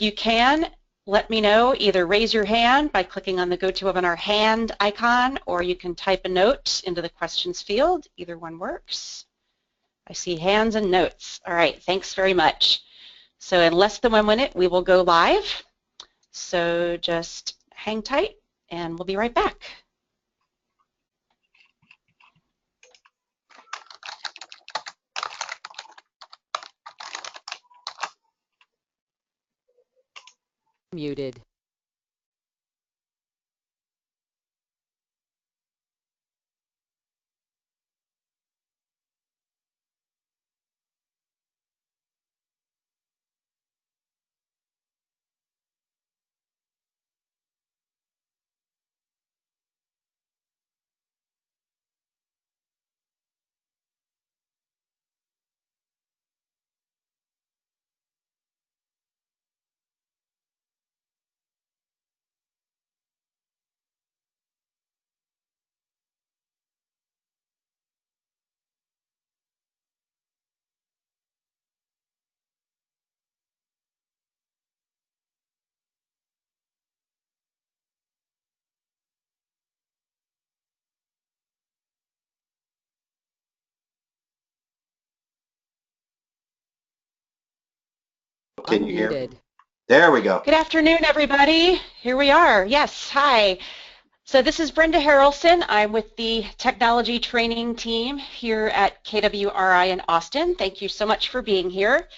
if you can, let me know. Either raise your hand by clicking on the GoToWebinar hand icon, or you can type a note into the questions field. Either one works. I see hands and notes. All right, thanks very much. So in less than 1 minute, we will go live. So just hang tight, and we'll be right back. Muted. Can you hear me? Unmuted. There we go. Good afternoon, everybody. Here we are. Yes, hi. So this is Brenda Harrelson. I'm with the technology training team here at KWRI in Austin. Thank you so much for being here.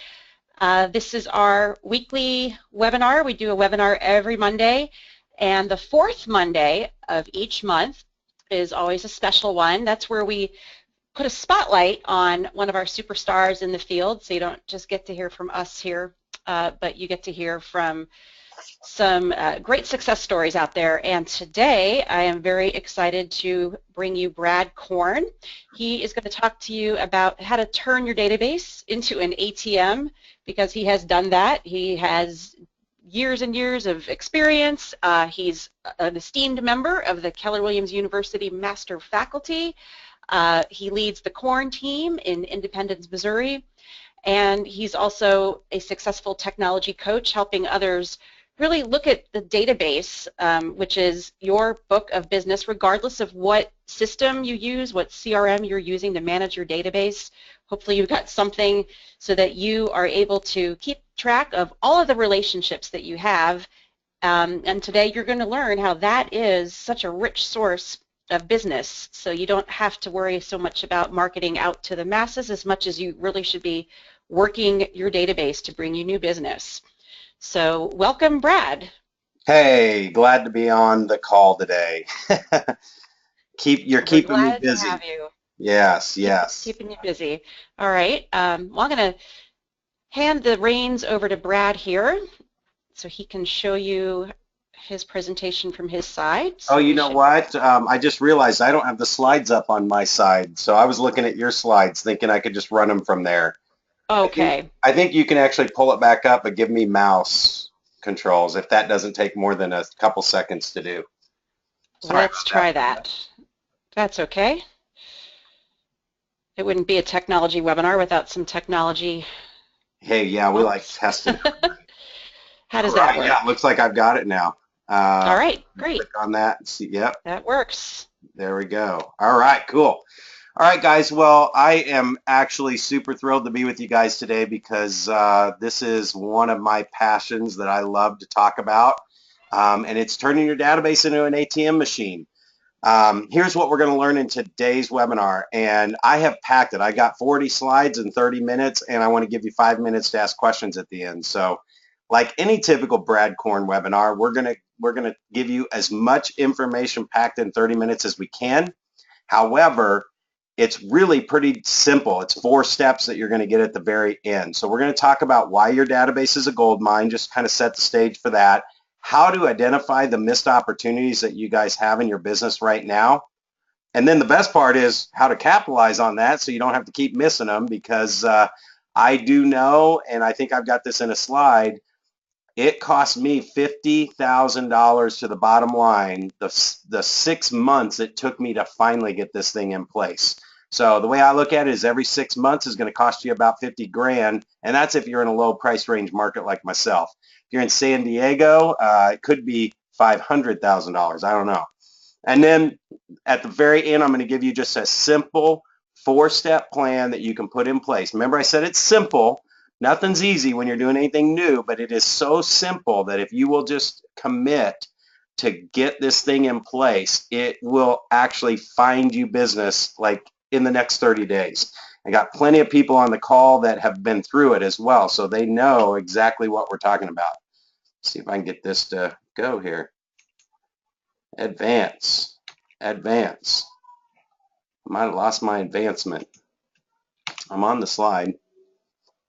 This is our weekly webinar. We do a webinar every Monday, and the fourth Monday of each month is always a special one. That's where we put a spotlight on one of our superstars in the field, so you don't just get to hear from us here, but you get to hear from some great success stories out there. And today I am very excited to bring you Brad Korn. He is going to talk to you about how to turn your database into an ATM, because he has done that. He has years and years of experience. He's an esteemed member of the Keller Williams University Master Faculty. He leads the Korn team in Independence, Missouri, and he's also a successful technology coach, helping others really look at the database, which is your book of business, regardless of what system you use, what CRM you're using to manage your database. Hopefully you've got something so that you are able to keep track of all of the relationships that you have. And today you're going to learn how that is such a rich source of business, so you don't have to worry so much about marketing out to the masses as much as you really should be working your database to bring you new business. So welcome, Brad. Hey, glad to be on the call today. You're We're keeping me glad to busy. have you. Yes, yes. Keeping you busy. All right. Well, I'm going to hand the reins over to Brad here so he can show you his presentation from his side. Oh, So you know what? I just realized I don't have the slides up on my side, so I was looking at your slides thinking I could just run them from there. Okay. I think you can actually pull it back up, but give me mouse controls if that doesn't take more than a couple seconds to do. Sorry Let's about try that. That's okay. It wouldn't be a technology webinar without some technology. Hey, yeah, we like testing. How does that work? Yeah, it looks like I've got it now. All right, great. Click on that and see. Yep. That works. There we go. All right, cool. All right, guys. Well, I am actually super thrilled to be with you guys today because this is one of my passions that I love to talk about, and it's turning your database into an ATM machine. Here's what we're going to learn in today's webinar, and I have packed it. I got 40 slides in 30 minutes, and I want to give you 5 minutes to ask questions at the end. So, like any typical Brad Korn webinar, we're gonna give you as much information packed in 30 minutes as we can. However, it's really pretty simple. It's 4 steps that you're going to get at the very end. So we're going to talk about why your database is a gold mine, just kind of set the stage for that, how to identify the missed opportunities that you guys have in your business right now, and then the best part is how to capitalize on that so you don't have to keep missing them, because I do know, and I think I've got this in a slide, it cost me $50,000 to the bottom line the 6 months it took me to finally get this thing in place. So the way I look at it is every 6 months is going to cost you about 50 grand, and that's if you're in a low price range market like myself. If you're in San Diego, it could be $500,000. I don't know. And then at the very end, I'm going to give you just a simple 4-step plan that you can put in place. Remember, I said it's simple. Nothing's easy when you're doing anything new, but it is so simple that if you will just commit to get this thing in place, it will actually find you business like in the next 30 days. I got plenty of people on the call that have been through it as well, so they know exactly what we're talking about. Let's see if I can get this to go here. Advance. Advance. I might have lost my advancement. I'm on the slide.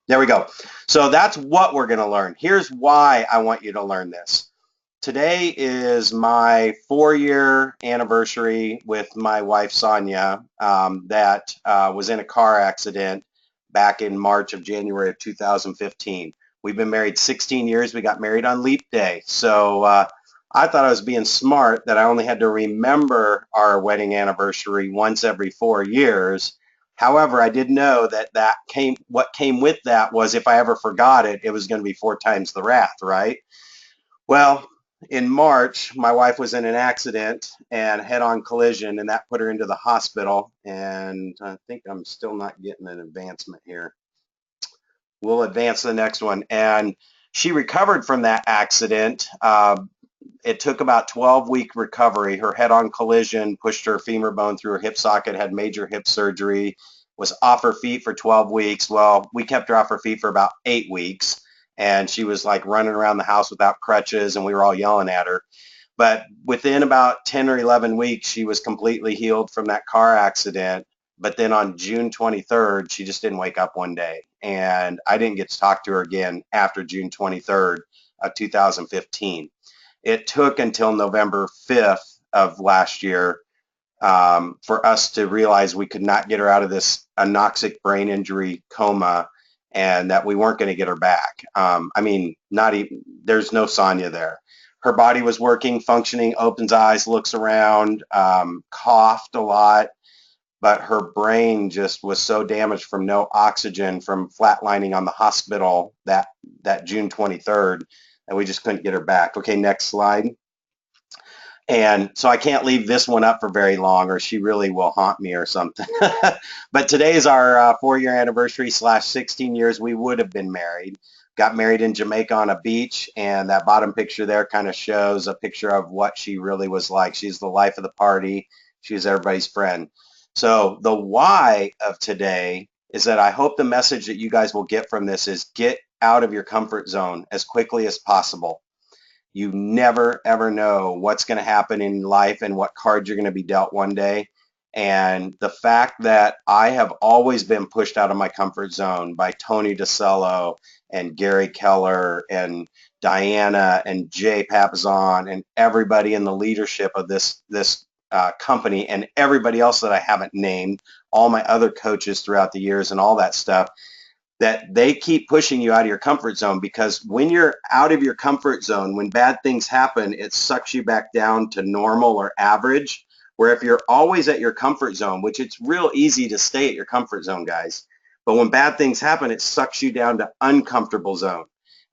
There we go. So that's what we're going to learn. Here's why I want you to learn this. Today is my 4-year anniversary with my wife, Sonia, that was in a car accident back in January of 2015. We've been married 16 years. We got married on Leap Day. So I thought I was being smart that I only had to remember our wedding anniversary once every 4 years. However, I did know that what came with that was if I ever forgot it, it was going to be 4 times the wrath, right? Well, in March, my wife was in an accident and head-on collision, and that put her into the hospital. And I think I'm still not getting an advancement here. We'll advance to the next one. And she recovered from that accident. It took about 12-week recovery. Her head-on collision pushed her femur bone through her hip socket, had major hip surgery, was off her feet for 12 weeks. Well, we kept her off her feet for about 8 weeks, and she was like running around the house without crutches, and we were all yelling at her. But within about 10 or 11 weeks, she was completely healed from that car accident. But then on June 23rd, she just didn't wake up one day. And I didn't get to talk to her again after June 23rd of 2015. It took until November 5th of last year for us to realize we could not get her out of this anoxic brain injury coma and that we weren't going to get her back. I mean, not even, there's no Sonia there. Her body was working, functioning, opens eyes, looks around, coughed a lot, but her brain just was so damaged from no oxygen, from flatlining on the hospital that June 23rd, that we just couldn't get her back. Okay, next slide. And so I can't leave this one up for very long, or she really will haunt me or something. But today is our 4-year anniversary / 16 years we would have been married. Got married in Jamaica on a beach, and that bottom picture there kind of shows a picture of what she really was like. She's the life of the party. She's everybody's friend. So the why of today is that I hope the message that you guys will get from this is get out of your comfort zone as quickly as possible. You never, ever know what's going to happen in life and what cards you're going to be dealt one day. And the fact that I have always been pushed out of my comfort zone by Tony DeCello and Gary Keller and Diana and Jay Papazon and everybody in the leadership of this company and everybody else that I haven't named, all my other coaches throughout the years and all that stuff, that they keep pushing you out of your comfort zone, because when you're out of your comfort zone, when bad things happen, it sucks you back down to normal or average. Where if you're always at your comfort zone, which it's real easy to stay at your comfort zone, guys, but when bad things happen, it sucks you down to uncomfortable zone.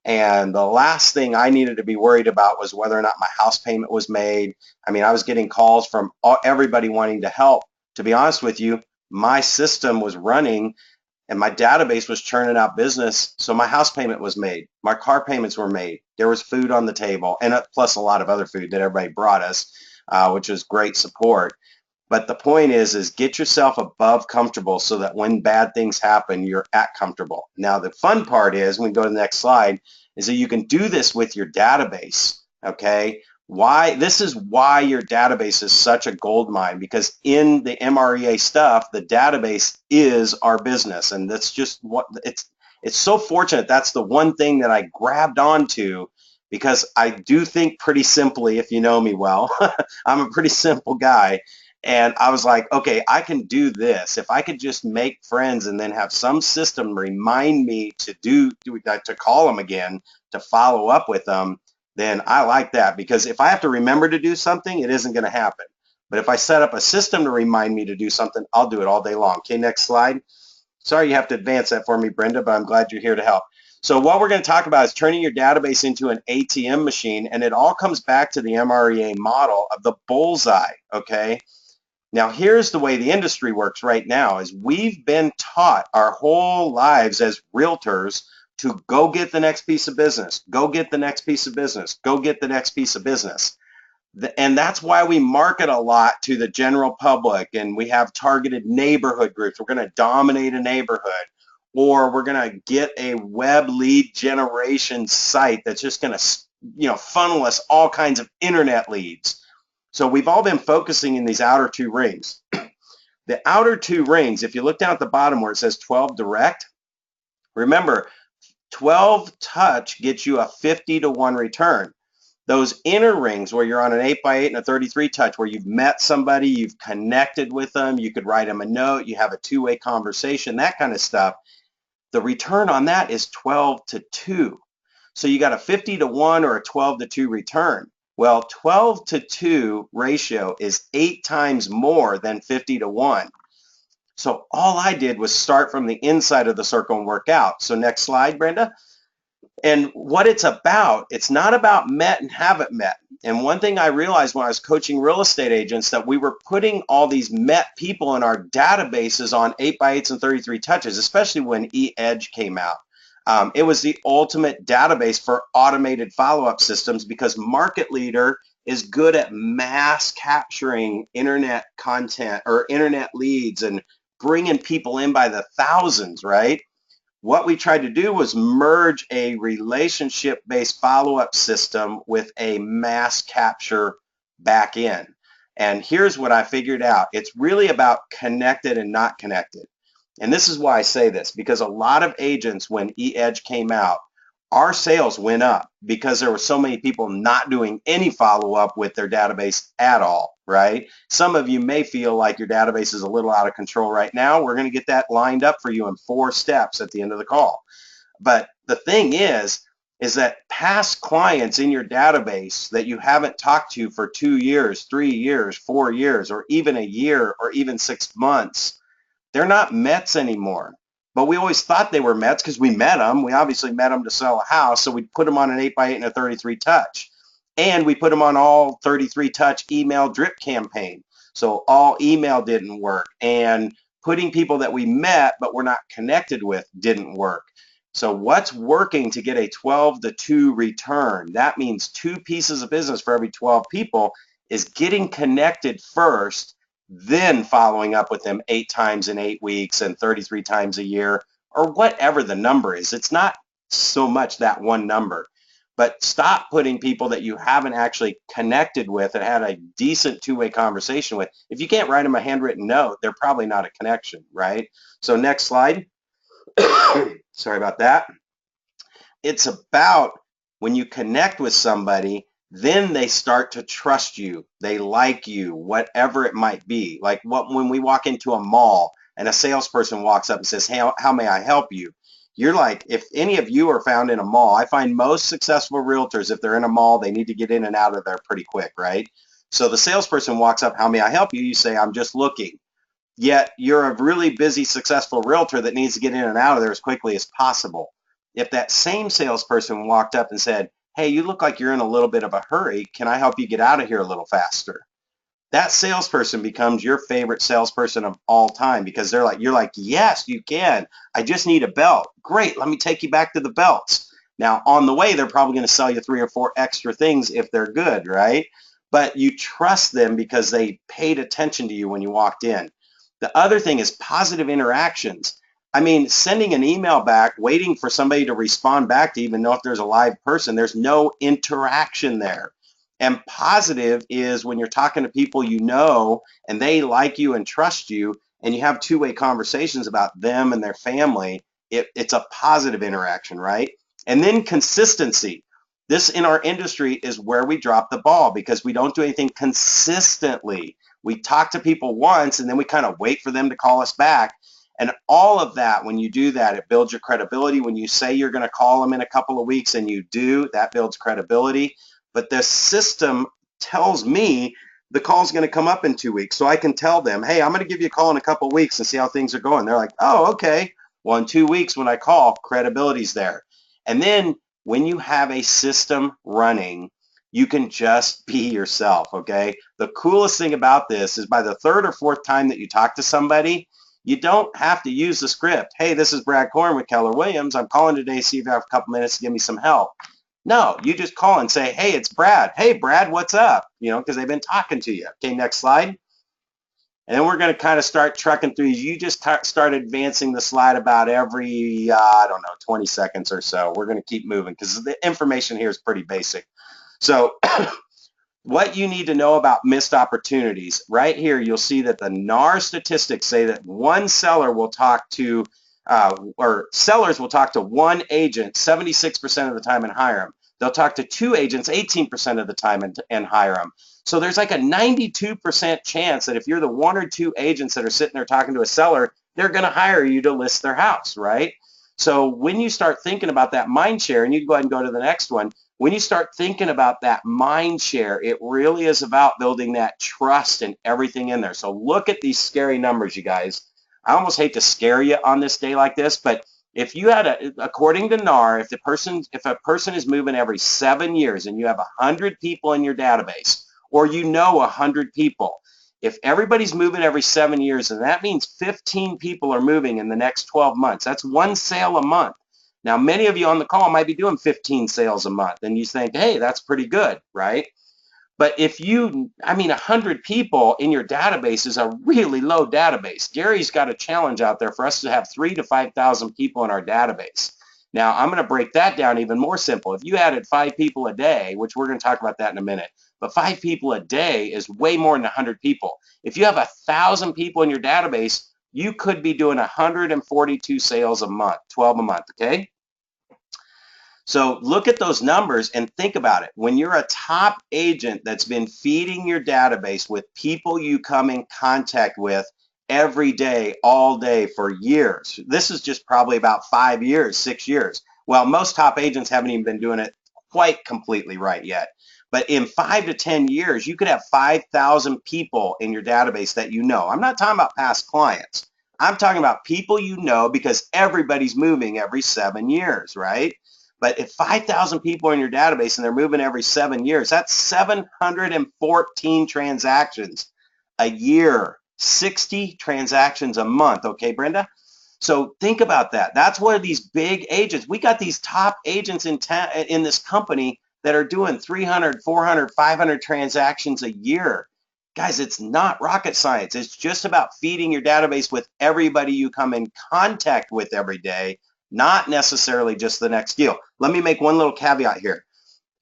And the last thing I needed to be worried about was whether or not my house payment was made. I mean, I was getting calls from everybody wanting to help. To be honest with you, my system was running and my database was churning out business, so my house payment was made. My car payments were made. There was food on the table, and plus a lot of other food that everybody brought us, which was great support. But the point is get yourself above comfortable so that when bad things happen, you're at comfortable. Now, the fun part is, when we go to the next slide, is that you can do this with your database, okay? This is why your database is such a gold mine, because in the MREA stuff, the database is our business, and that's just what it's so fortunate. That's the one thing that I grabbed onto, because I do think pretty simply, if you know me well. I'm a pretty simple guy, and I was like, okay, I can do this. If I could just make friends and then have some system remind me to call them again, to follow up with them, then I like that, because if I have to remember to do something, it isn't going to happen. But if I set up a system to remind me to do something, I'll do it all day long. Okay, next slide. Sorry you have to advance that for me, Brenda, but I'm glad you're here to help. So what we're going to talk about is turning your database into an ATM machine, and it all comes back to the MREA model of the bullseye, okay? Now here's the way the industry works right now is we've been taught our whole lives as realtors to go get the next piece of business, go get the next piece of business, go get the next piece of business. And that's why we market a lot to the general public, and we have targeted neighborhood groups. We're going to dominate a neighborhood, or we're going to get a web lead generation site that's just going to, funnel us all kinds of internet leads. So we've all been focusing in these outer two rings. The outer two rings, if you look down at the bottom where it says 12 direct, remember 12 touch gets you a 50 to 1 return. Those inner rings where you're on an 8x8 and a 33 touch, where you've met somebody, you've connected with them, you could write them a note, you have a two-way conversation, that kind of stuff, the return on that is 12 to 2. So you got a 50 to 1 or a 12 to 2 return. Well, 12 to 2 ratio is 8 times more than 50 to 1. So all I did was start from the inside of the circle and work out. So next slide, Brenda. And what it's about, it's not about met and haven't met. And one thing I realized when I was coaching real estate agents, that we were putting all these met people in our databases on 8x8s and 33 touches, especially when eEdge came out. It was the ultimate database for automated follow-up systems because Market Leader is good at mass capturing internet content or internet leads and bringing people in by the thousands, right? What we tried to do was merge a relationship-based follow-up system with a mass capture back end. And here's what I figured out. It's really about connected and not connected. And this is why I say this, because a lot of agents, when eEdge came out, our sales went up because there were so many people not doing any follow-up with their database at all, right? Some of you may feel like your database is a little out of control right now. We're going to get that lined up for you in 4 steps at the end of the call. But the thing is that past clients in your database that you haven't talked to for 2 years, 3 years, 4 years, or even a year, or even 6 months, they're not Mets anymore. But we always thought they were Mets because we met them. We obviously met them to sell a house, so we put them on an 8x8 and a 33 touch. And we put them on all 33 touch email drip campaign. So all email didn't work. And putting people that we met but were not connected with didn't work. So what's working to get a 12 to 2 return? That means 2 pieces of business for every 12 people is getting connected first, then following up with them 8 times in 8 weeks and 33 times a year, or whatever the number is. It's not so much that one number, but stop putting people that you haven't actually connected with and had a decent two-way conversation with. If you can't write them a handwritten note, they're probably not a connection, right? So next slide. Sorry about that. It's about when you connect with somebody, then they start to trust you. They like you, whatever it might be. Like when we walk into a mall and a salesperson walks up and says, hey, how may I help you? You're like, if any of you are found in a mall, I find most successful realtors, if they're in a mall, they need to get in and out of there pretty quick, right? So the salesperson walks up, how may I help you? You say, I'm just looking. Yet you're a really busy, successful realtor that needs to get in and out of there as quickly as possible. If that same salesperson walked up and said, hey, you look like you're in a little bit of a hurry, can I help you get out of here a little faster? That salesperson becomes your favorite salesperson of all time because you're like, yes, you can. I just need a belt. Great, let me take you back to the belts. Now, on the way, they're probably going to sell you 3 or 4 extra things if they're good, right? But you trust them because they paid attention to you when you walked in. The other thing is positive interactions. I mean, sending an email back, waiting for somebody to respond back to even know if there's a live person, there's no interaction there. And positive is when you're talking to people you know and they like you and trust you and you have two-way conversations about them and their family, it's a positive interaction, right? And then consistency. This in our industry is where we drop the ball because we don't do anything consistently. We talk to people once and then we kind of wait for them to call us back. And all of that, when you do that, it builds your credibility. When you say you're going to call them in a couple of weeks and you do, that builds credibility. But the system tells me the call's going to come up in 2 weeks. So I can tell them, hey, I'm going to give you a call in a couple of weeks and see how things are going. They're like, oh, okay. Well, in 2 weeks when I call, credibility's there. And then when you have a system running, you can just be yourself, okay? The coolest thing about this is by the third or fourth time that you talk to somebody, you don't have to use the script. Hey, this is Brad Korn with Keller Williams. I'm calling today to see if you have a couple minutes to give me some help. No, you just call and say, hey, it's Brad. Hey, Brad, what's up? You know, because they've been talking to you. Okay, next slide. And then we're going to kind of start trucking through. You just start advancing the slide about every, I don't know, 20 seconds or so. We're going to keep moving because the information here is pretty basic. So what you need to know about missed opportunities. Right here, you'll see that the NAR statistics say that one seller will talk to, or sellers will talk to one agent 76% of the time and hire them. They'll talk to two agents 18% of the time and hire them. So there's like a 92% chance that if you're the one or two agents that are sitting there talking to a seller, they're going to hire you to list their house, right? So when you start thinking about that mind share, and you can go ahead and go to the next one, when you start thinking about that mind share, it really is about building that trust and everything in there. So look at these scary numbers, you guys. I almost hate to scare you on this day like this, but if you had according to NAR, if a person is moving every 7 years and you have 100 people in your database, or you know 100 people, if everybody's moving every 7 years, and that means 15 people are moving in the next 12 months, that's one sale a month. Now, many of you on the call might be doing 15 sales a month, and you think, hey, that's pretty good, right? But if 100 people in your database is a really low database. Gary's got a challenge out there for us to have 3,000 to 5,000 people in our database. Now, I'm going to break that down even more simple. If you added 5 people a day, which we're going to talk about that in a minute, but 5 people a day is way more than 100 people. If you have 1,000 people in your database, you could be doing 142 sales a month, 12 a month, okay? So look at those numbers and think about it. When you're a top agent that's been feeding your database with people you come in contact with every day, all day for years, this is just probably about 5 years, 6 years. Well, most top agents haven't even been doing it quite completely right yet. But in 5 to 10 years, you could have 5,000 people in your database that you know. I'm not talking about past clients. I'm talking about people you know because everybody's moving every 7 years, right? But if 5,000 people are in your database and they're moving every 7 years, that's 714 transactions a year, 60 transactions a month. Okay, Brenda? So think about that. That's one of these big agents. We got these top agents in this company that are doing 300, 400, 500 transactions a year. Guys, it's not rocket science. It's just about feeding your database with everybody you come in contact with every day, not necessarily just the next deal. Let me make one little caveat here.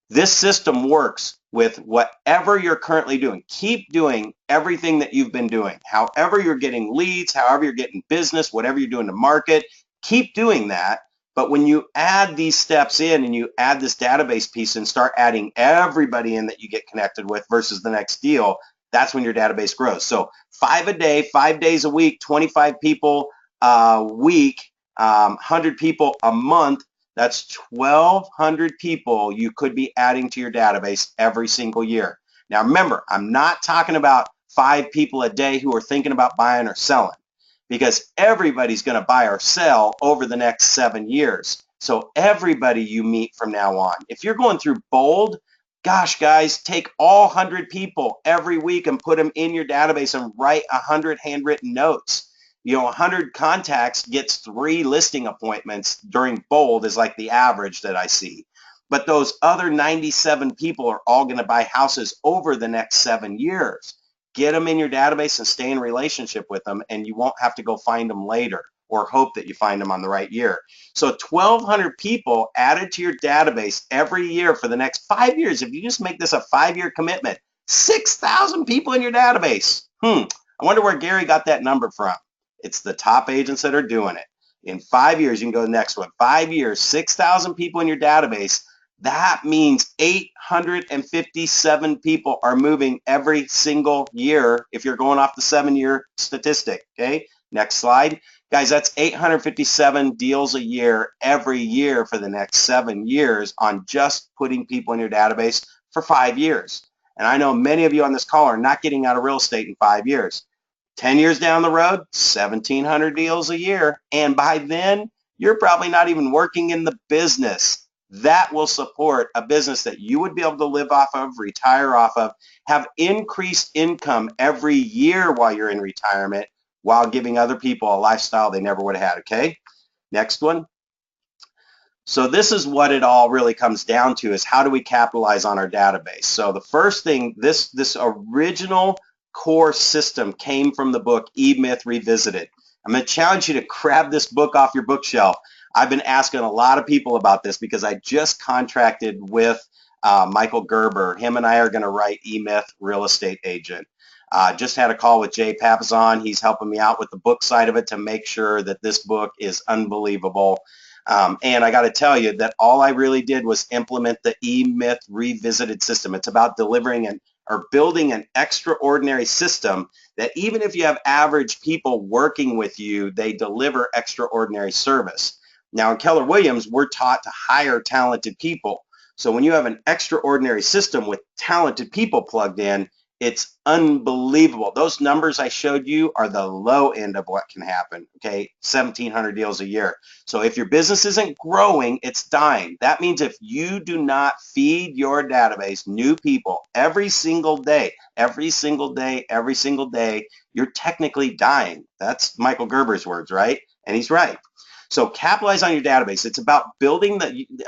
This system works with whatever you're currently doing. Keep doing everything that you've been doing. However you're getting leads, however you're getting business, whatever you're doing to market, keep doing that. But when you add these steps in and you add this database piece and start adding everybody in that you get connected with versus the next deal, that's when your database grows. So 5 a day, 5 days a week, 25 people a week, 100 people a month, that's 1,200 people you could be adding to your database every single year. Now remember, I'm not talking about 5 people a day who are thinking about buying or selling, because everybody's going to buy or sell over the next 7 years. So everybody you meet from now on. If you're going through bold, gosh, guys, take all 100 people every week and put them in your database and write 100 handwritten notes. 100 contacts gets 3 listing appointments during bold is like the average that I see. But those other 97 people are all going to buy houses over the next 7 years. Get them in your database and stay in relationship with them, and you won't have to go find them later or hope that you find them on the right year. So 1,200 people added to your database every year for the next 5 years. If you just make this a 5-year commitment, 6,000 people in your database. I wonder where Gary got that number from. It's the top agents that are doing it. In 5 years, you can go to the next one. 5 years, 6,000 people in your database. That means 857 people are moving every single year if you're going off the 7-year statistic, okay? Next slide. Guys, that's 857 deals a year every year for the next 7 years on just putting people in your database for 5 years. And I know many of you on this call are not getting out of real estate in 5 years. 10 years down the road, 1,700 deals a year. And by then, you're probably not even working in the business. That will support a business that you would be able to live off of, retire off of, have increased income every year while you're in retirement, while giving other people a lifestyle they never would have had, okay? Next one. So this is what it all really comes down to, is how do we capitalize on our database? So the first thing, this original core system came from the book E-Myth Revisited. I'm going to challenge you to grab this book off your bookshelf. I've been asking a lot of people about this because I just contracted with Michael Gerber. Him and I are going to write E-Myth Real Estate Agent. Just had a call with Jay Papazon. He's helping me out with the book side of it to make sure that this book is unbelievable. And I got to tell you that all I really did was implement the E-Myth Revisited system. It's about delivering or building an extraordinary system that even if you have average people working with you, they deliver extraordinary service. Now in Keller Williams, we're taught to hire talented people. So when you have an extraordinary system with talented people plugged in, it's unbelievable. Those numbers I showed you are the low end of what can happen, okay? 1,700 deals a year. So if your business isn't growing, it's dying. That means if you do not feed your database new people every single day, you're technically dying. That's Michael Gerber's words, right? And he's right. So capitalize on your database. It's about building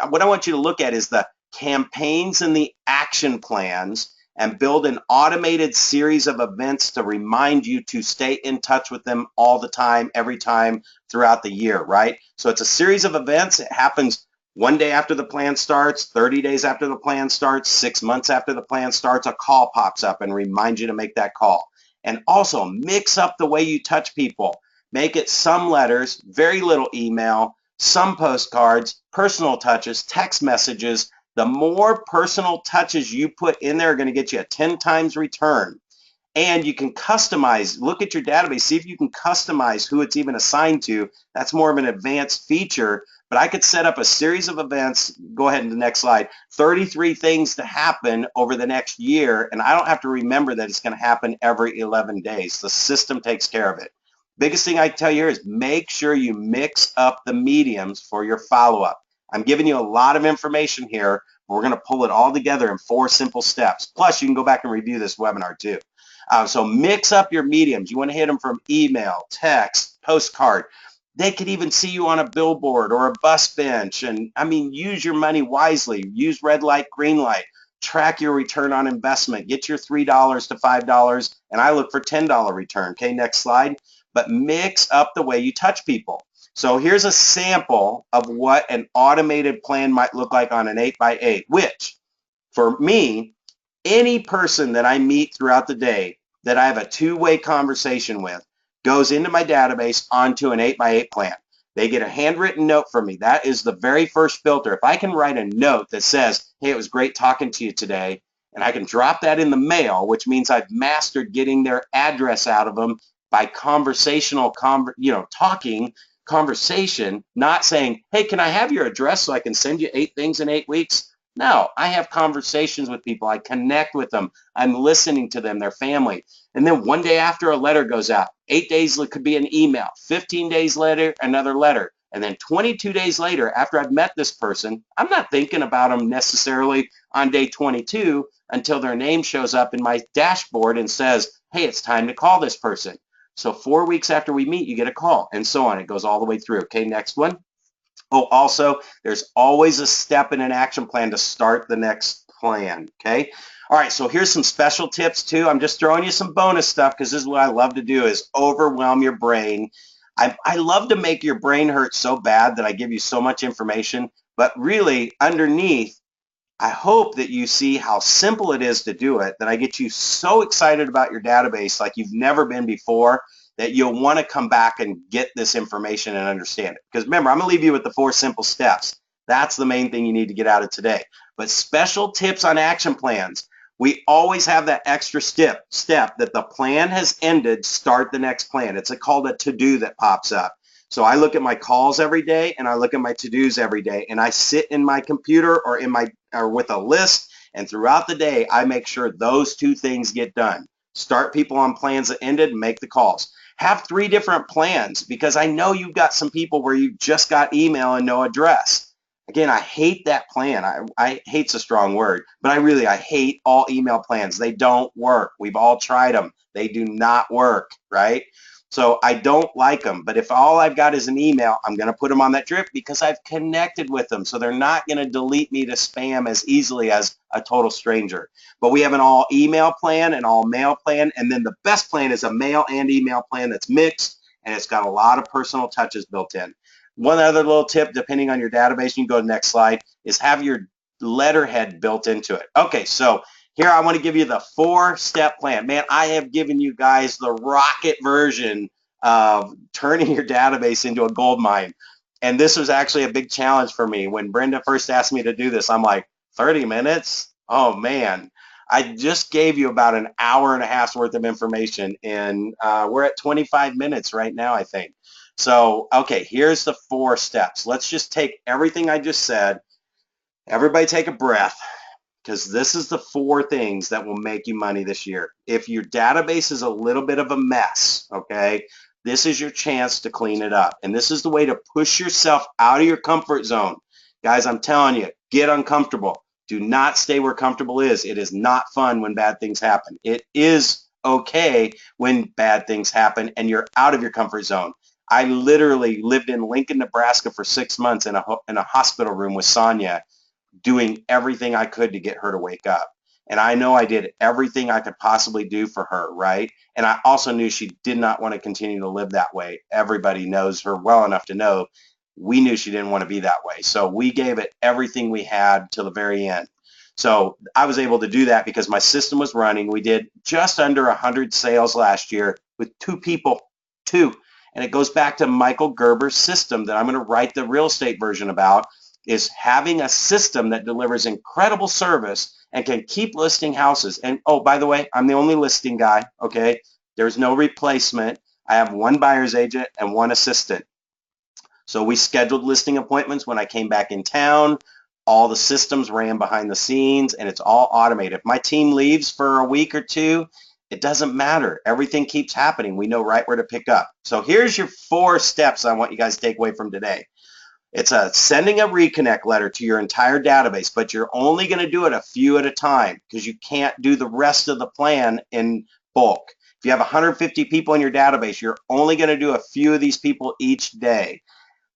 what I want you to look at is the campaigns and the action plans, and build an automated series of events to remind you to stay in touch with them all the time, every time throughout the year, right? So it's a series of events. It happens one day after the plan starts, 30 days after the plan starts, 6 months after the plan starts, a call pops up and reminds you to make that call. And also mix up the way you touch people. Make it some letters, very little email, some postcards, personal touches, text messages. The more personal touches you put in there are going to get you a 10 times return. And you can customize, look at your database, see if you can customize who it's even assigned to. That's more of an advanced feature, but I could set up a series of events, go ahead to the next slide, 33 things to happen over the next year, and I don't have to remember that it's going to happen every 11 days. The system takes care of it. Biggest thing I tell you here is make sure you mix up the mediums for your follow-up. I'm giving you a lot of information here. We're going to pull it all together in 4 simple steps. Plus, you can go back and review this webinar too. So mix up your mediums. You want to hit them from email, text, postcard. They could even see you on a billboard or a bus bench. And I mean, use your money wisely. Use red light, green light. Track your return on investment. Get your $3 to $5, and I look for $10 return. Okay, next slide. But mix up the way you touch people. So here's a sample of what an automated plan might look like on an 8x8, which for me, any person that I meet throughout the day that I have a two-way conversation with goes into my database onto an 8x8 plan. They get a handwritten note from me. That is the very first filter. If I can write a note that says, hey, it was great talking to you today, and I can drop that in the mail, which means I've mastered getting their address out of them by conversational, conversation, not saying, hey, can I have your address so I can send you 8 things in 8 weeks? No, I have conversations with people. I connect with them. I'm listening to them, their family. And then one day after a letter goes out, 8 days it could be an email, 15 days later, another letter. And then 22 days later, after I've met this person, I'm not thinking about them necessarily on day 22 until their name shows up in my dashboard and says, hey, it's time to call this person. So 4 weeks after we meet, you get a call, and so on. It goes all the way through. Okay, next one. Oh, also, there's always a step in an action plan to start the next plan, okay? All right, so here's some special tips too. I'm just throwing you some bonus stuff because this is what I love to do, is overwhelm your brain. I love to make your brain hurt so bad that I give you so much information, but really underneath, I hope that you see how simple it is to do it, that I get you so excited about your database like you've never been before, that you'll want to come back and get this information and understand it. Because remember, I'm going to leave you with the 4 simple steps. That's the main thing you need to get out of today. But special tips on action plans. We always have that extra step that the plan has ended, start the next plan. It's called a to-do that pops up. So I look at my calls every day and I look at my to-dos every day, and I sit in my computer or with a list, and throughout the day I make sure those 2 things get done. Start people on plans that ended, make the calls. Have 3 different plans, because I know you've got some people where you just got email and no address. Again, I hate that plan. I hate's a strong word, but I hate all email plans. They don't work. We've all tried them. They do not work, right? So I don't like them. But if all I've got is an email, I'm going to put them on that drip because I've connected with them. So they're not going to delete me to spam as easily as a total stranger. But we have an all email plan, an all mail plan, and then the best plan is a mail and email plan that's mixed, and it's got a lot of personal touches built in. One other little tip, depending on your database, you can go to the next slide, is have your letterhead built into it. Okay, so here I want to give you the 4-step plan. Man, I have given you guys the rocket version of turning your database into a gold mine. And this was actually a big challenge for me. When Brenda first asked me to do this, I'm like, 30 minutes? Oh, man. I just gave you about an hour and a half's worth of information, and we're at 25 minutes right now, I think. So, okay, here's the 4 steps. Let's just take everything I just said. Everybody take a breath, because this is the 4 things that will make you money this year. If your database is a little bit of a mess, okay, this is your chance to clean it up. And this is the way to push yourself out of your comfort zone. Guys, I'm telling you, get uncomfortable. Do not stay where comfortable is. It is not fun when bad things happen. It is okay when bad things happen and you're out of your comfort zone. I literally lived in Lincoln, Nebraska for 6 months in a hospital room with Sonia, doing everything I could to get her to wake up. And I know I did everything I could possibly do for her, right? And I also knew she did not want to continue to live that way. Everybody knows her well enough to know we knew she didn't want to be that way. So we gave it everything we had till the very end. So I was able to do that because my system was running. We did just under 100 sales last year with 2 people, 2. And it goes back to Michael Gerber's system that I'm going to write the real estate version about, is having a system that delivers incredible service and can keep listing houses. And oh, by the way, I'm the only listing guy, okay? There's no replacement. I have 1 buyer's agent and 1 assistant. So we scheduled listing appointments when I came back in town. All the systems ran behind the scenes, and it's all automated. If my team leaves for a week or 2, it doesn't matter. Everything keeps happening. We know right where to pick up. So here's your 4 steps I want you guys to take away from today. It's sending a reconnect letter to your entire database, but you're only going to do it a few at a time because you can't do the rest of the plan in bulk. If you have 150 people in your database, you're only going to do a few of these people each day.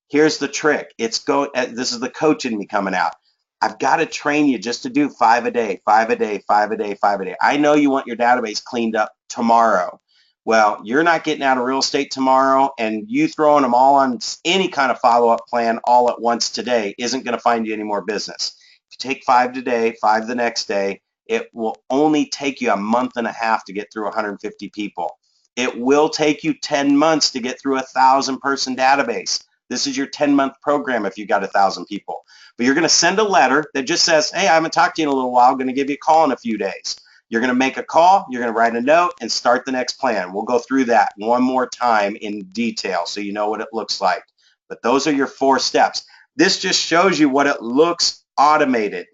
Here's the trick. This is the coach in me coming out. I've got to train you just to do 5 a day, 5 a day, 5 a day, 5 a day. I know you want your database cleaned up tomorrow. Well, you're not getting out of real estate tomorrow, and you throwing them all on any kind of follow-up plan all at once today isn't going to find you any more business. If you take 5 today, 5 the next day, it will only take you a month and a half to get through 150 people. It will take you 10 months to get through a 1,000-person database. This is your 10-month program if you got 1,000 people. But you're going to send a letter that just says, hey, I haven't talked to you in a little while. I'm going to give you a call in a few days. You're going to make a call, you're going to write a note, and start the next plan. We'll go through that one more time in detail so you know what it looks like. But those are your 4 steps. This just shows you what it looks automated.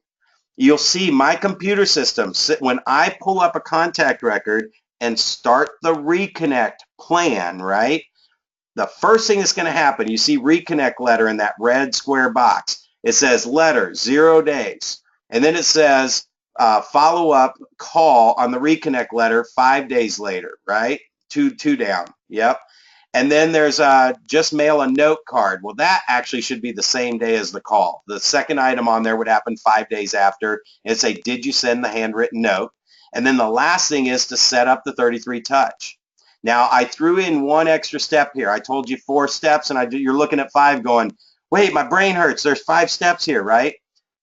You'll see my computer system, when I pull up a contact record and start the reconnect plan, right? The first thing that's going to happen, you see reconnect letter in that red square box. It says letter, 0 days. And then it says follow-up call on the reconnect letter 5 days later, right? Two down, yep. And then there's just mail a note card. Well, that actually should be the same day as the call. The second item on there would happen 5 days after. And say, did you send the handwritten note? And then the last thing is to set up the 33 touch. Now, I threw in 1 extra step here. I told you 4 steps, and you're looking at 5 going, wait, my brain hurts. There's 5 steps here, right?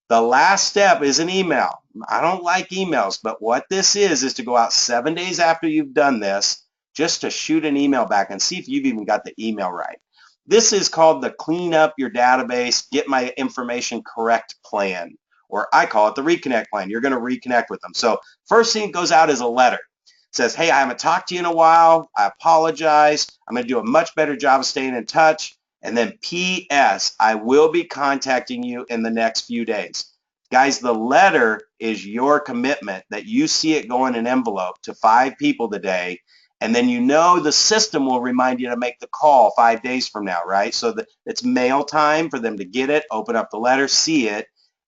The last step is an email. I don't like emails, but what this is to go out 7 days after you've done this, just to shoot an email back and see if you've even got the email right. This is called the clean up your database, get my information correct plan, or I call it the reconnect plan. You're going to reconnect with them. So first thing that goes out is a letter. It says, hey, I haven't talked to you in a while. I apologize. I'm going to do a much better job of staying in touch. And then P.S. I will be contacting you in the next few days. Guys, the letter is your commitment that you see it go in an envelope to 5 people today, And then you know the system will remind you to make the call 5 days from now, right? So that it's mail time for them to get it, open up the letter, see it,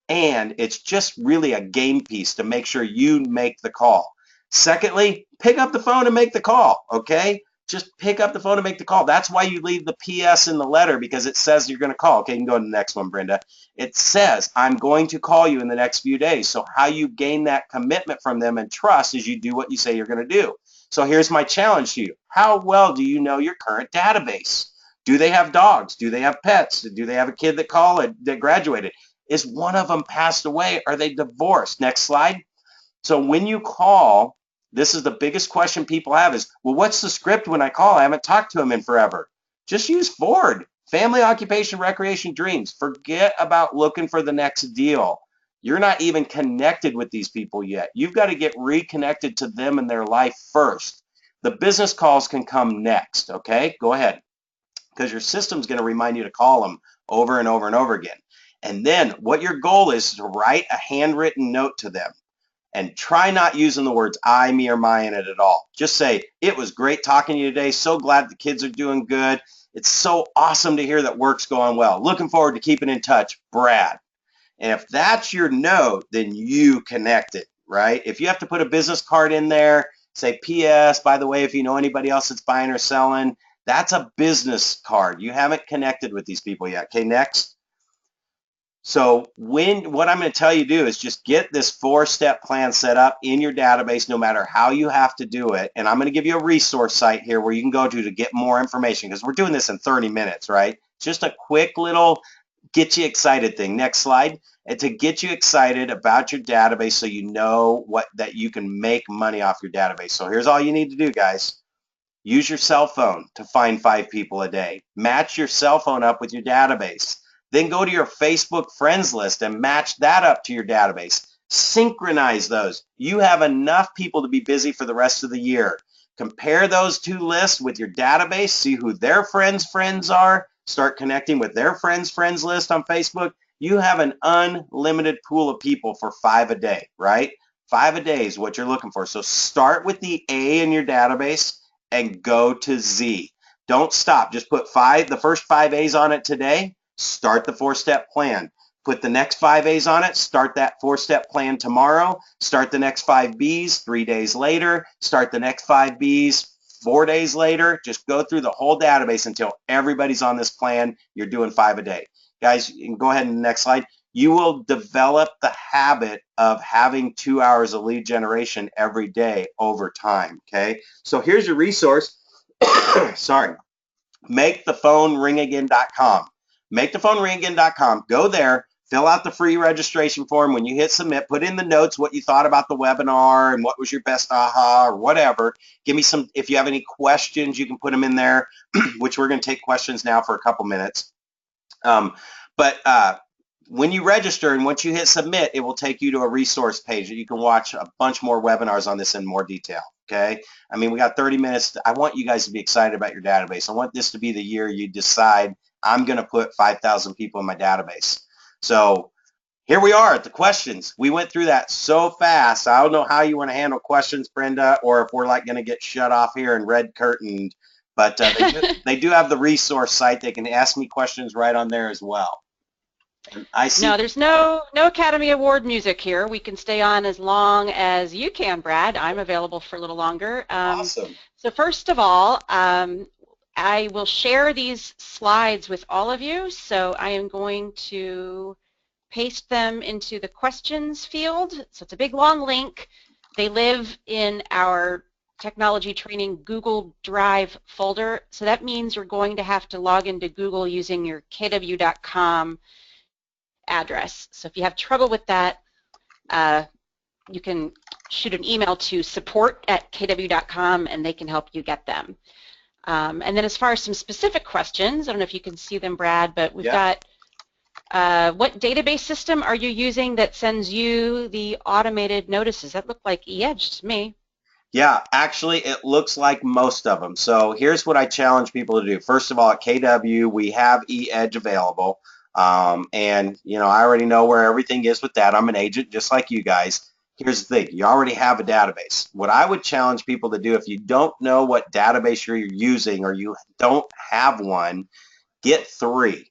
and it's just really a game piece to make sure you make the call. Secondly, pick up the phone and make the call, okay? Just pick up the phone and make the call. That's why you leave the PS in the letter, because it says you're going to call. Okay, you can go to the next one, Brenda. It says, I'm going to call you in the next few days. So how you gain that commitment from them and trust is you do what you say you're going to do. So here's my challenge to you. How well do you know your current database? Do they have dogs? Do they have pets? Do they have a kid that graduated? Is one of them passed away? Are they divorced? Next slide. So when you call, this is the biggest question people have is, well, what's the script when I call? I haven't talked to them in forever. Just use Ford. Family, occupation, recreation, dreams. Forget about looking for the next deal. You're not even connected with these people yet. You've got to get reconnected to them and their life first. The business calls can come next, okay? Go ahead, because your system's going to remind you to call them over and over and over again. And then what your goal is to write a handwritten note to them. And try not using the words I, me, or my in it at all. Just say, it was great talking to you today. So glad the kids are doing good. It's so awesome to hear that work's going well. Looking forward to keeping in touch, Brad. And if that's your note, then you connect it, right? If you have to put a business card in there, say, P.S., by the way, if you know anybody else that's buying or selling, that's a business card. You haven't connected with these people yet. Okay, next. So what I'm going to tell you to do is just get this 4-step plan set up in your database, no matter how you have to do it. And I'm going to give you a resource site here where you can go to get more information, because we're doing this in 30 minutes, right? Just a quick little get you excited thing. Next slide. And to get you excited about your database so you know that you can make money off your database. So here's all you need to do, guys. Use your cell phone to find 5 people a day. Match your cell phone up with your database. Then go to your Facebook friends list and match that up to your database. Synchronize those. You have enough people to be busy for the rest of the year. Compare those 2 lists with your database. See who their friends are. Start connecting with their friends list on Facebook. You have an unlimited pool of people for 5 a day, right? 5 a day is what you're looking for. So start with the A in your database and go to Z. Don't stop. Just put the first 5 A's on it today. Start the 4-step plan. Put the next 5 A's on it. Start that 4-step plan tomorrow. Start the next 5 B's 3 days later. Start the next 5 B's 4 days later. Just go through the whole database until everybody's on this plan. You're doing 5 a day. Guys, you can go ahead and the next slide. You will develop the habit of having 2 hours of lead generation every day over time, okay? So here's your resource. Sorry. MakeThePhoneRingAgain.com. MakeThePhoneRingAgain.com. Go there, fill out the free registration form. When you hit submit, put in the notes what you thought about the webinar and what was your best aha or whatever. Give me some, if you have any questions, you can put them in there, which we're going to take questions now for a couple minutes. When you register and once you hit submit, it will take you to a resource page that you can watch a bunch more webinars on this in more detail. Okay. I mean, we got 30 minutes. I want you guys to be excited about your database. I want this to be the year you decide I'm going to put 5,000 people in my database. So here we are at the questions. We went through that so fast. I don't know how you want to handle questions, Brenda, or if we're like going to get shut off here and red curtained, but they do have the resource site. They can ask me questions right on there as well. I see. No, there's no Academy Award music here. We can stay on as long as you can, Brad. I'm available for a little longer. Awesome. So first of all, I will share these slides with all of you. So I am going to paste them into the questions field. So it's a big long link. They live in our technology training Google Drive folder. So that means you're going to have to log into Google using your KWU.com address. So if you have trouble with that, you can shoot an email to support@kwu.com and they can help you get them. And then as far as some specific questions, I don't know if you can see them, Brad, but we've got what database system are you using that sends you the automated notices? That looked like eEdge to me. Yeah, actually, it looks like most of them. So here's what I challenge people to do. First of all, at KW, we have eEdge available. And, you know, I already know where everything is with that. I'm an agent just like you guys. Here's the thing, you already have a database. What I would challenge people to do, if you don't know what database you're using or you don't have one, get 3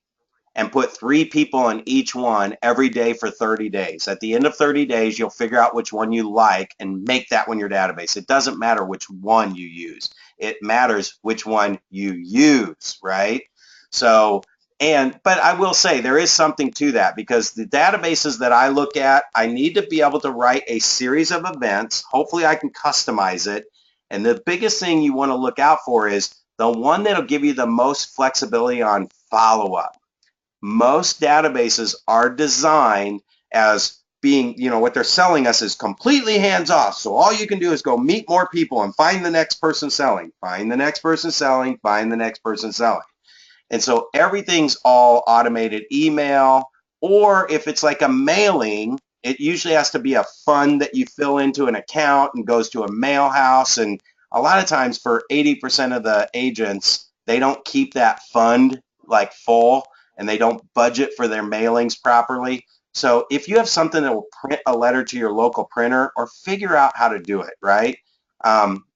and put 3 people in each one every day for 30 days. At the end of 30 days, you'll figure out which one you like and make that one your database. It doesn't matter which one you use. It matters which one you use, right? So, but I will say there is something to that, because the databases that I look at, I need to be able to write a series of events. Hopefully I can customize it. And the biggest thing you want to look out for is the one that'll give you the most flexibility on follow-up. Most databases are designed as being, what they're selling us is completely hands-off. So all you can do is go meet more people and find the next person selling, find the next person selling, find the next person selling. And so everything's all automated email, or if it's like a mailing, it usually has to be a fund that you fill into an account and goes to a mail house. And a lot of times for 80% of the agents, they don't keep that fund like full, and they don't budget for their mailings properly. So if you have something that will print a letter to your local printer, or figure out how to do it, right?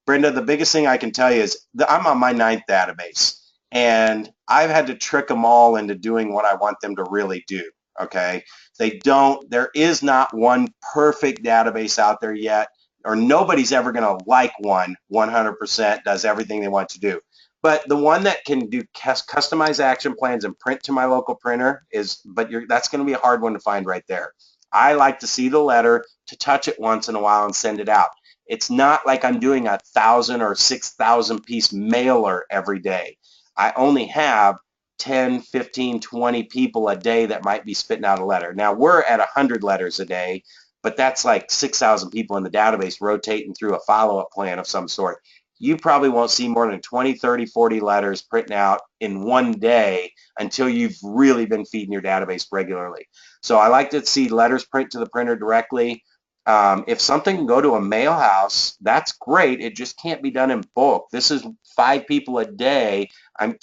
Brenda, the biggest thing I can tell you is that I'm on my 9th database, and I've had to trick them all into doing what I want them to really do, okay? There is not one perfect database out there yet, or nobody's ever going to like one 100%, does everything they want to do. But the one that can do customized action plans and print to my local printer that's going to be a hard one to find right there. I like to see the letter, to touch it once in a while and send it out. It's not like I'm doing 1,000 or 6,000 piece mailer every day. I only have 10, 15, 20 people a day that might be spitting out a letter. Now we're at 100 letters a day, but that's like 6,000 people in the database rotating through a follow-up plan of some sort. You probably won't see more than 20, 30, 40 letters printing out in one day until you've really been feeding your database regularly. So I like to see letters print to the printer directly. If something can go to a mail house, that's great. It just can't be done in bulk. This is 5 people a day. 5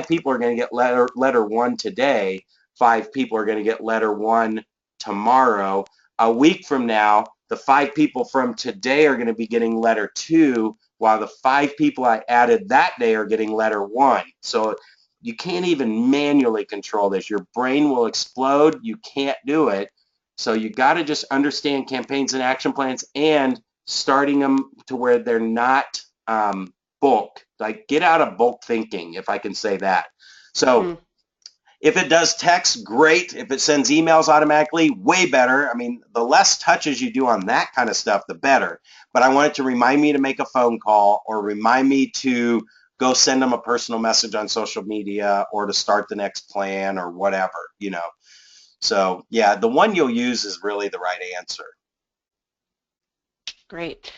people are going to get letter 1 today. 5 people are going to get letter 1 tomorrow. A week from now, the 5 people from today are going to be getting letter 2, while the 5 people I added that day are getting letter 1. So you can't even manually control this. Your brain will explode. You can't do it. So you got to just understand campaigns and action plans, and starting them to where they're not bulk. Like, get out of bulk thinking, if I can say that. So if it does text, great. If it sends emails automatically, way better. I mean, the less touches you do on that kind of stuff, the better. But I want it to remind me to make a phone call, or remind me to go send them a personal message on social media, or to start the next plan, or whatever. So yeah, the one you'll use is really the right answer. Great.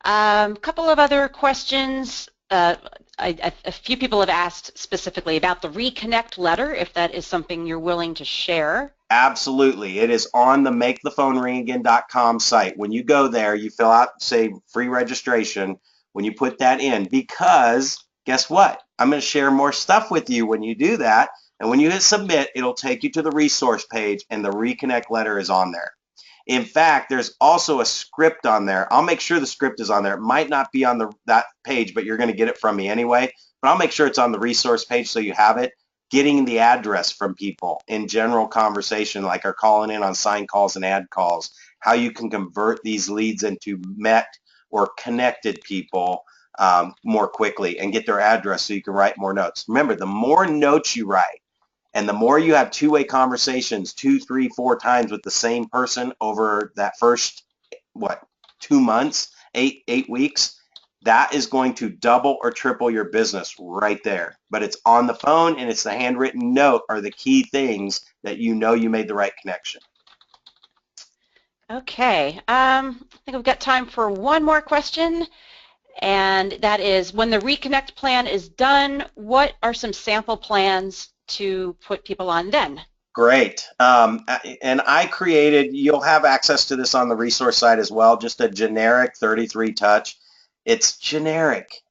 Couple of other questions. A few people have asked specifically about the reconnect letter, if that is something you're willing to share. Absolutely. It is on the makethephonerinagain.com site. When you go there, you fill out, say, free registration. When you put that in, because guess what? I'm going to share more stuff with you when you do that. And when you hit submit, it'll take you to the resource page, and the reconnect letter is on there. In fact, there's also a script on there. I'll make sure the script is on there. It might not be on that page, but you're going to get it from me anyway. But I'll make sure it's on the resource page so you have it. Getting the address from people in general conversation, like are calling in on sign calls and ad calls, how you can convert these leads into met or connected people more quickly, and get their address so you can write more notes. Remember, the more notes you write, and the more you have two-way conversations 2, 3, 4 times with the same person over that first, 2 months, 8 weeks, that is going to double or triple your business right there. But it's on the phone, and it's the handwritten note are the key things that you made the right connection. Okay. I think we've got time for one more question. And that is, when the reconnect plan is done, what are some sample plans to put people on then? Great. And you'll have access to this on the resource site as well, just a generic 33 touch. It's generic.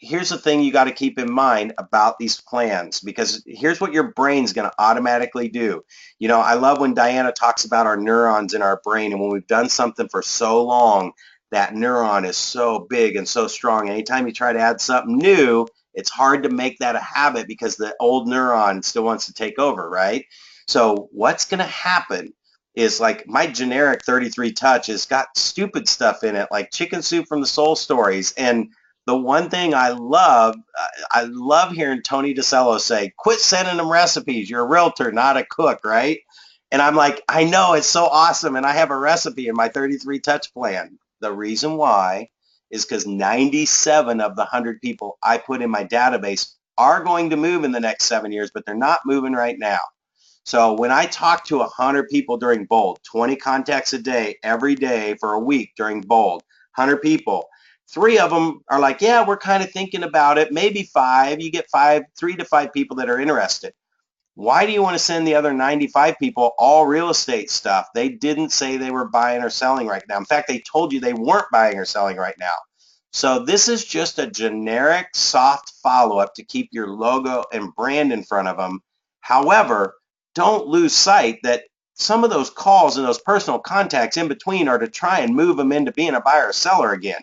here's the thing you got to keep in mind about these plans, because here's what your brain's going to automatically do. You know, I love when Diana talks about our neurons in our brain, and when we've done something for so long, that neuron is so big and so strong. Anytime you try to add something new, it's hard to make that a habit because the old neuron still wants to take over, right? So what's going to happen is, like, my generic 33 touch has got stupid stuff in it, like chicken soup from the soul stories. And the one thing I love hearing Tony DeCello say, quit sending them recipes. You're a realtor, not a cook, right? And I'm like, I know, it's so awesome. And I have a recipe in my 33 touch plan. The reason why is because 97 of the 100 people I put in my database are going to move in the next 7 years, but they're not moving right now. So when I talk to 100 people during Bold, 20 contacts a day, every day for a week during Bold, 100 people, 3 of them are like, yeah, we're kind of thinking about it. Maybe 5. You get 3 to 5 people that are interested. Why do you want to send the other 95 people all real estate stuff? They didn't say they were buying or selling right now. In fact, they told you they weren't buying or selling right now. So this is just a generic soft follow-up to keep your logo and brand in front of them. However, don't lose sight that some of those calls and those personal contacts in between are to try and move them into being a buyer or seller again.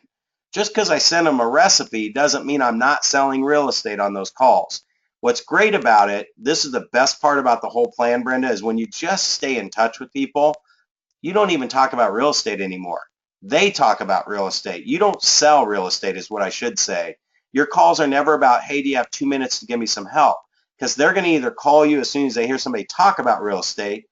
Just because I send them a recipe doesn't mean I'm not selling real estate on those calls. What's great about it, this is the best part about the whole plan, Brenda, is when you just stay in touch with people, you don't even talk about real estate anymore. They talk about real estate. You don't sell real estate is what I should say. Your calls are never about, hey, do you have 2 minutes to give me some help? Because they're going to either call you as soon as they hear somebody talk about real estate,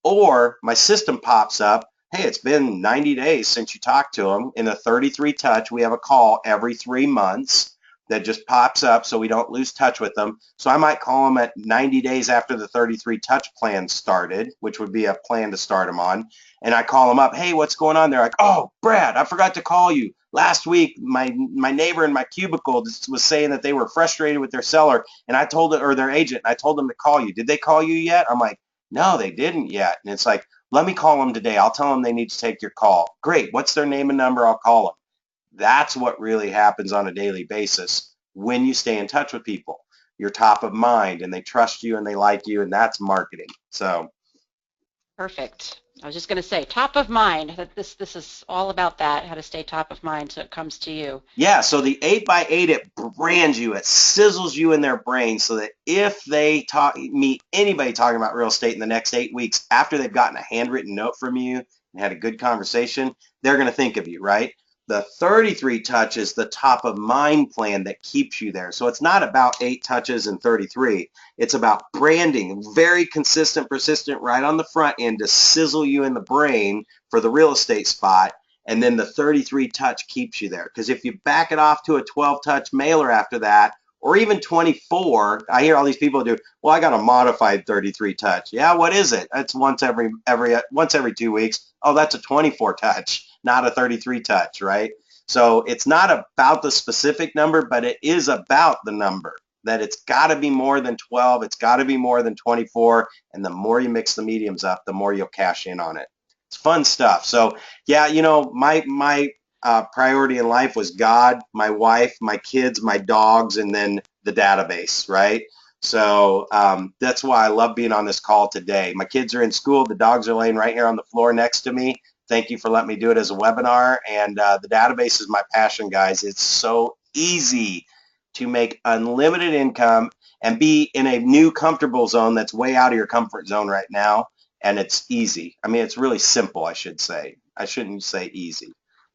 or my system pops up, hey, it's been 90 days since you talked to them. In the 33 touch, we have a call every 3 months that just pops up so we don't lose touch with them. So I might call them at 90 days after the 33 touch plan started, which would be a plan to start them on. And I call them up, hey, what's going on? They're like, oh, Brad, I forgot to call you. Last week, my neighbor in my cubicle was saying that they were frustrated with their seller, and I told it, or their agent, and I told them to call you. Did they call you yet? I'm like, no, they didn't yet. And it's like, let me call them today. I'll tell them they need to take your call. Great. What's their name and number? I'll call them. That's what really happens on a daily basis when you stay in touch with people. You're top of mind, and they trust you and they like you, and that's marketing. So Perfect. I was just going to say, top of mind. That this is all about that, how to stay top of mind so it comes to you. yeah, so the 8x8, it brands you, it sizzles you in their brain so that if they meet anybody talking about real estate in the next 8 weeks after they've gotten a handwritten note from you and had a good conversation, they're going to think of you, right? The 33 touch is the top of mind plan that keeps you there. So it's not about 8 touches and 33. It's about branding, very consistent, persistent, right on the front end to sizzle you in the brain for the real estate spot. And then the 33 touch keeps you there. Because if you back it off to a 12 touch mailer after that, or even 24, I hear all these people do, well, I got a modified 33 touch. Yeah, what is it? It's once every 2 weeks. Oh, that's a 24 touch, not a 33 touch, right? So it's not about the specific number, but it is about the number, that it's got to be more than 12. It's got to be more than 24. And the more you mix the mediums up, the more you'll cash in on it. It's fun stuff. So yeah, you know, my priority in life was God, my wife, my kids, my dogs, and then the database, right? So that's why I love being on this call today. My kids are in school. The dogs are laying right here on the floor next to me. Thank you for letting me do it as a webinar. And the database is my passion, guys. It's so easy to make unlimited income and be in a new comfortable zone that's way out of your comfort zone right now. And it's easy. I mean, it's really simple, I should say. I shouldn't say easy.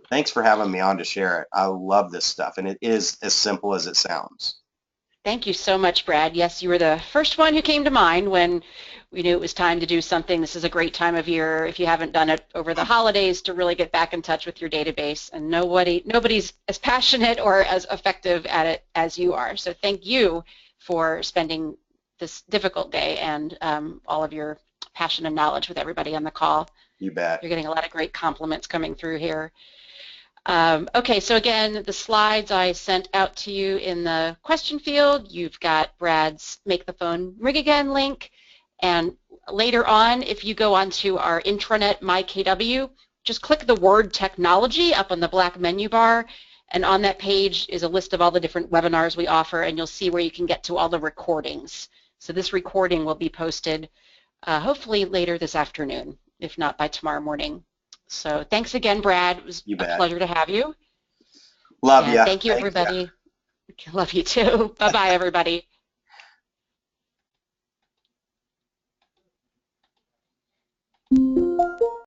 Thanks for having me on to share it. I love this stuff, and it is as simple as it sounds. Thank you so much, Brad. Yes, you were the first one who came to mind when we knew it was time to do something. This is a great time of year, if you haven't done it over the holidays, to really get back in touch with your database. And nobody's as passionate or as effective at it as you are. So thank you for spending this difficult day and all of your passion and knowledge with everybody on the call. You bet. You're getting a lot of great compliments coming through here. Okay, so again, the slides I sent out to you in the question field. You've got Brad's Make the Phone Ring Again link. And later on, if you go onto our intranet, My KW, just click the word technology up on the black menu bar, And on that page is a list of all the different webinars we offer, and you'll see where you can get to all the recordings. So this recording will be posted hopefully later this afternoon, if not by tomorrow morning. So thanks again, Brad. It was You a bet. pleasure to have you. Love And ya. thank you, Thank ya. everybody. Love you too. Bye-bye, everybody.